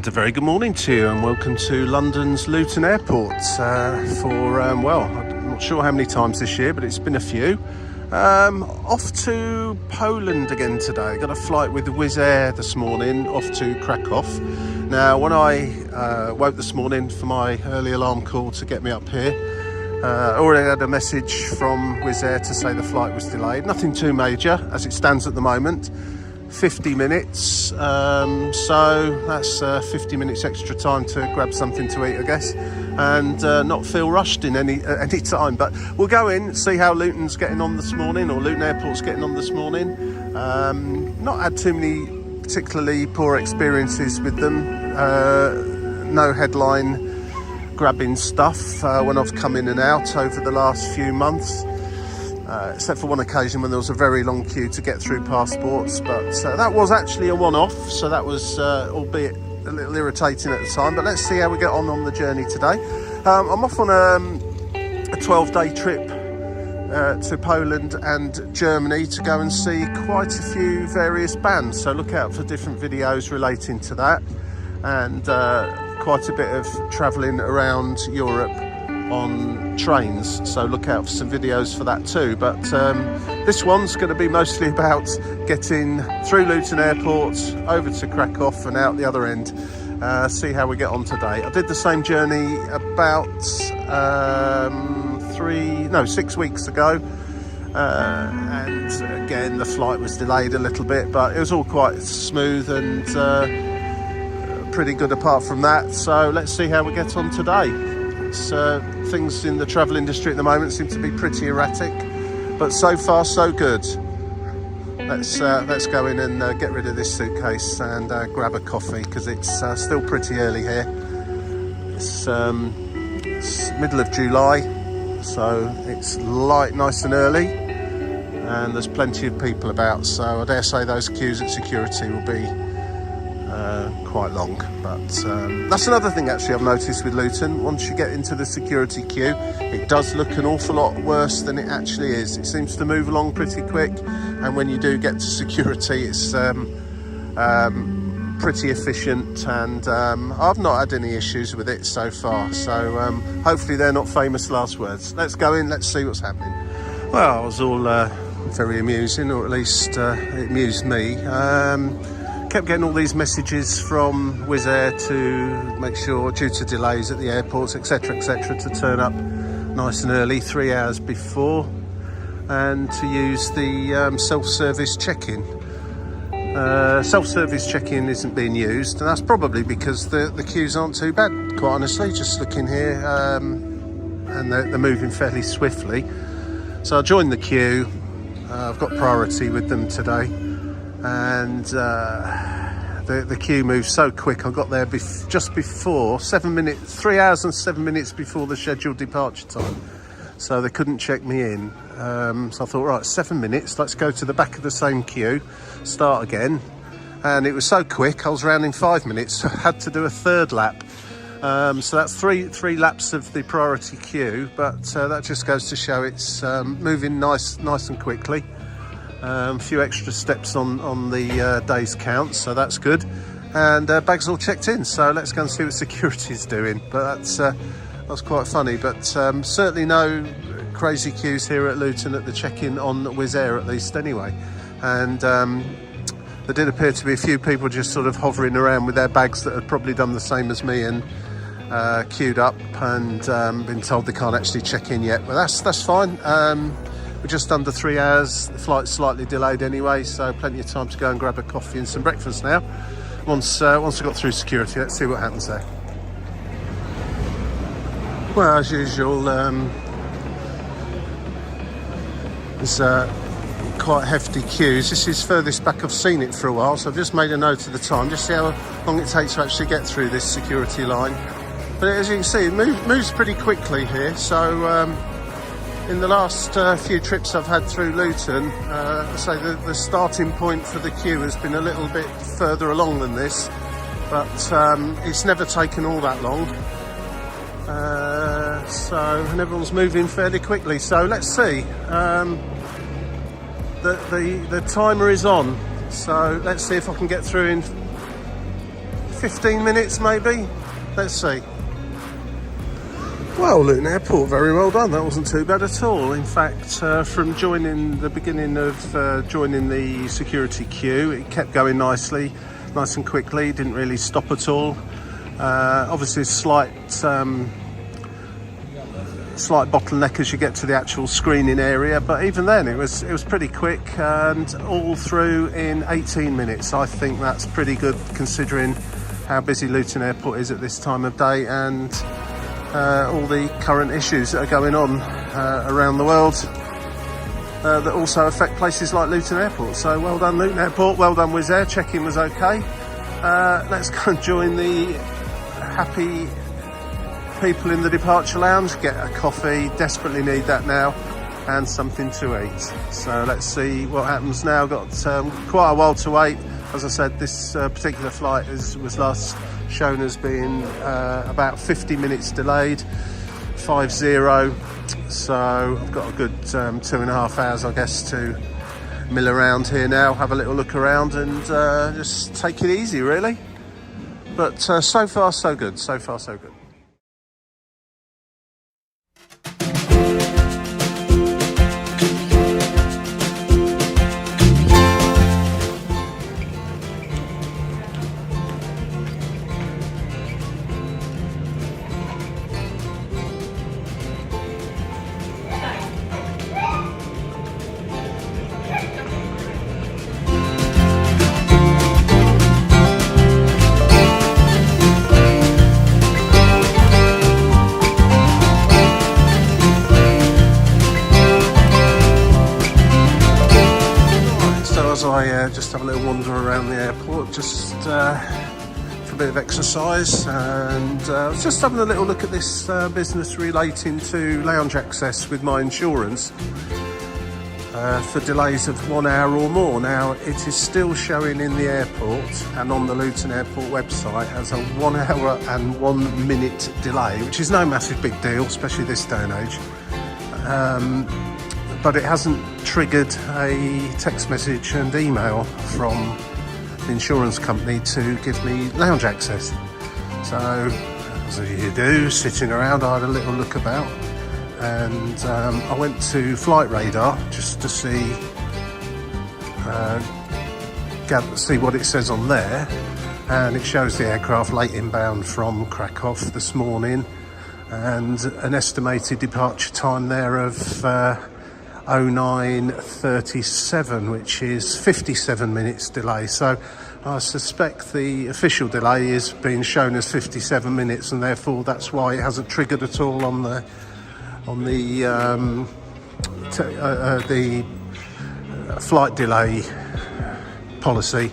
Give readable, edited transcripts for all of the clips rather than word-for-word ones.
And a very good morning to you, and welcome to London's Luton Airport well, I'm not sure how many times this year, but it's been a few. Off to Poland again today. Got a flight with Wizzair this morning off to Kraków. Now, when I woke this morning for my early alarm call to get me up here, I already had a message from Wizzair to say the flight was delayed. Nothing too major as it stands at the moment. 50 minutes, so that's 50 minutes extra time to grab something to eat, I guess, and not feel rushed in any time. But we'll go in, see how Luton's getting on this morning, or Luton Airport's getting on this morning. Not had too many particularly poor experiences with them. No headline grabbing stuff when I've come in and out over the last few months. Except for one occasion when there was a very long queue to get through passports, but that was actually a one-off, so that was albeit a little irritating at the time. But let's see how we get on the journey today. I'm off on a 12-day trip to Poland and Germany to go and see quite a few various bands, so look out for different videos relating to that, and quite a bit of travelling around Europe on trains, so look out for some videos for that too. But this one's going to be mostly about getting through Luton Airport over to Kraków and out the other end. See how we get on today. I did the same journey about 6 weeks ago, and again the flight was delayed a little bit, but it was all quite smooth and pretty good apart from that. So let's see how we get on today. Things in the travel industry at the moment seem to be pretty erratic, but so far so good. Let's go in and get rid of this suitcase and grab a coffee, because it's still pretty early here. It's middle of July, so it's light, nice and early, and there's plenty of people about, so I dare say those queues at security will be quite long. But that's another thing actually I've noticed with Luton. Once you get into the security queue, it does look an awful lot worse than it actually is. It seems to move along pretty quick, and when you do get to security, it's pretty efficient, and I've not had any issues with it so far, so hopefully they're not famous last words. Let's go in, let's see what's happening. Well, it was all very amusing, or at least it amused me. Kept getting all these messages from Wizzair to make sure, due to delays at the airports, etc, to turn up nice and early, 3 hours before, and to use the self-service check-in. Self-service check-in isn't being used, and that's probably because the queues aren't too bad, quite honestly. Just looking here, and they're moving fairly swiftly. So I joined the queue. I've got priority with them today, and the queue moved so quick. I got there just before 3 hours and 7 minutes before the scheduled departure time, so they couldn't check me in. So I thought, right, 7 minutes, let's go to the back of the same queue, start again. And it was so quick, I was around in 5 minutes, so I had to do a third lap. So that's three laps of the priority queue, but that just goes to show it's moving nice and quickly. A few extra steps on the day's count, so that's good. And bags all checked in, so let's go and see what security's doing. But that's quite funny. But certainly no crazy queues here at Luton at the check-in on Wizzair, at least anyway. And there did appear to be a few people just sort of hovering around with their bags that had probably done the same as me and queued up and been told they can't actually check in yet. Well, that's fine. We're just under 3 hours. The flight's slightly delayed anyway, so plenty of time to go and grab a coffee and some breakfast now. Once I got through security, let's see what happens there. Well, as usual, there's quite hefty queues. This is furthest back I've seen it for a while, so I've just made a note of the time, just see how long it takes to actually get through this security line. But as you can see, it moves pretty quickly here, so in the last few trips I've had through Luton, so the starting point for the queue has been a little bit further along than this, but it's never taken all that long. And everyone's moving fairly quickly, so let's see. The timer is on, so let's see if I can get through in 15 minutes maybe. Let's see. Well, Luton Airport, very well done. That wasn't too bad at all. In fact, from joining the beginning of joining the security queue, it kept going nice and quickly. Didn't really stop at all. Obviously, slight bottleneck as you get to the actual screening area, but even then, it was pretty quick, and all through in 18 minutes. I think that's pretty good considering how busy Luton Airport is at this time of day, and all the current issues that are going on around the world that also affect places like Luton Airport. So well done Luton Airport, well done Wizzair, check-in was okay. Let's go and join the happy people in the departure lounge, get a coffee, desperately need that now, and something to eat. So let's see what happens now. Got quite a while to wait. As I said, this particular flight was last shown as being about 50 minutes delayed, 50. So I've got a good 2.5 hours, I guess, to mill around here now, have a little look around, and just take it easy, really. But so far so good, so far so good. I just have a little wander around the airport, just for a bit of exercise, and I was just having a little look at this business relating to lounge access with my insurance for delays of 1 hour or more. Now, it is still showing in the airport and on the Luton Airport website as a 1 hour and 1 minute delay, which is no massive big deal, especially this day and age. But it hasn't triggered a text message and email from the insurance company to give me lounge access. So, as you do, sitting around, I had a little look about, and I went to Flight Radar just to see what it says on there, and it shows the aircraft late inbound from Kraków this morning, and an estimated departure time there of 09:37, which is 57 minutes delay. So I suspect the official delay is being shown as 57 minutes, and therefore that's why it hasn't triggered at all on the flight delay policy.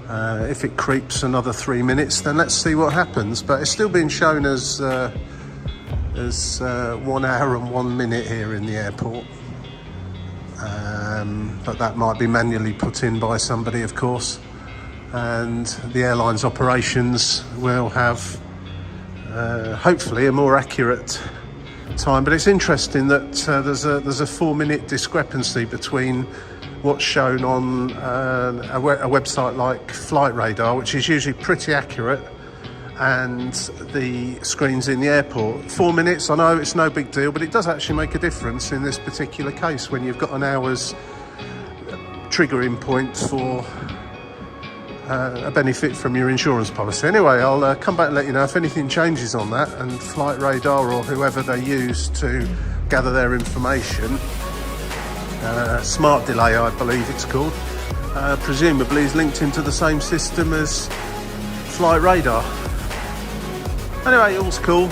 If it creeps another 3 minutes, then let's see what happens. But it's still being shown as 1 hour and 1 minute here in the airport. But that might be manually put in by somebody, of course, and the airline's operations will have hopefully a more accurate time. But it's interesting that there's a 4 minute discrepancy between what's shown on a website like Flight Radar, which is usually pretty accurate, and the screens in the airport. 4 minutes, I know it's no big deal, but it does actually make a difference in this particular case when you've got an hour's triggering point for a benefit from your insurance policy. Anyway, I'll come back and let you know if anything changes on that, and Flight Radar or whoever they use to gather their information, Smart Delay I believe it's called, presumably is linked into the same system as Flight Radar. Anyway, all's cool.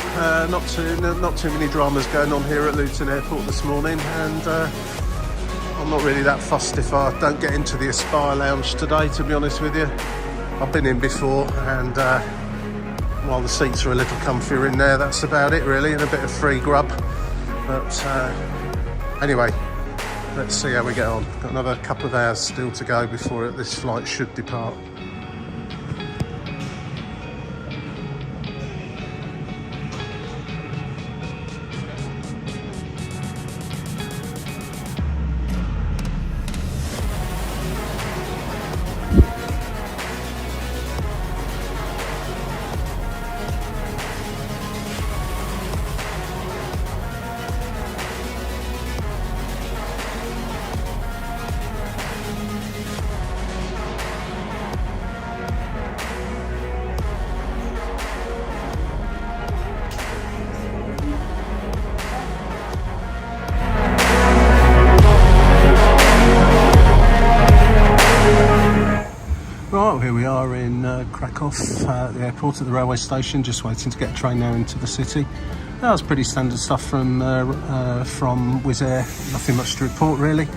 Not too many dramas going on here at Luton Airport this morning, and I'm not really that fussed if I don't get into the Aspire Lounge today, to be honest with you. I've been in before, and while the seats are a little comfier in there, that's about it really, and a bit of free grub. But anyway, let's see how we get on. Got another couple of hours still to go before this flight should depart. Here we are in Kraków, the airport at the railway station, just waiting to get a train now into the city. That was pretty standard stuff from Wizzair, nothing much to report really,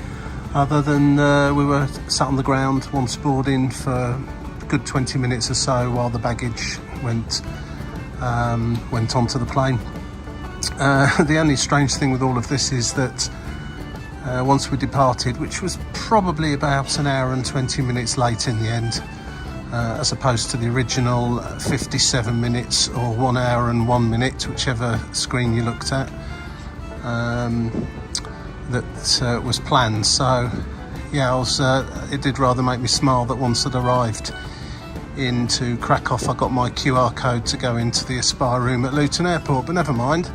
other than we were sat on the ground once boarding for a good 20 minutes or so while the baggage went onto the plane. The only strange thing with all of this is that once we departed, which was probably about an hour and 20 minutes late in the end, as opposed to the original 57 minutes or 1 hour and 1 minute, whichever screen you looked at, that was planned. So yeah, it did rather make me smile that once I'd arrived into Kraków, I got my QR code to go into the Aspire room at Luton Airport, but never mind.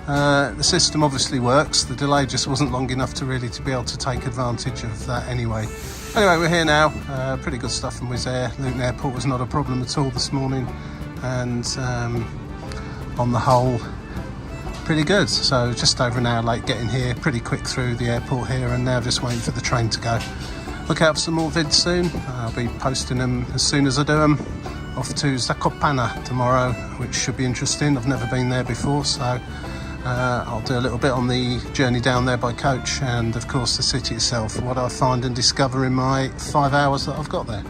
The system obviously works. The delay just wasn't long enough to be able to take advantage of that anyway. Anyway, we're here now. Pretty good stuff from Wizzair. Luton Airport was not a problem at all this morning, and on the whole, pretty good. So just over an hour late getting here, pretty quick through the airport here, and now just waiting for the train to go. Look out for some more vids soon. I'll be posting them as soon as I do them. Off to Zakopane tomorrow, which should be interesting. I've never been there before, so I'll do a little bit on the journey down there by coach, and of course the city itself, what I find and discover in my 5 hours that I've got there.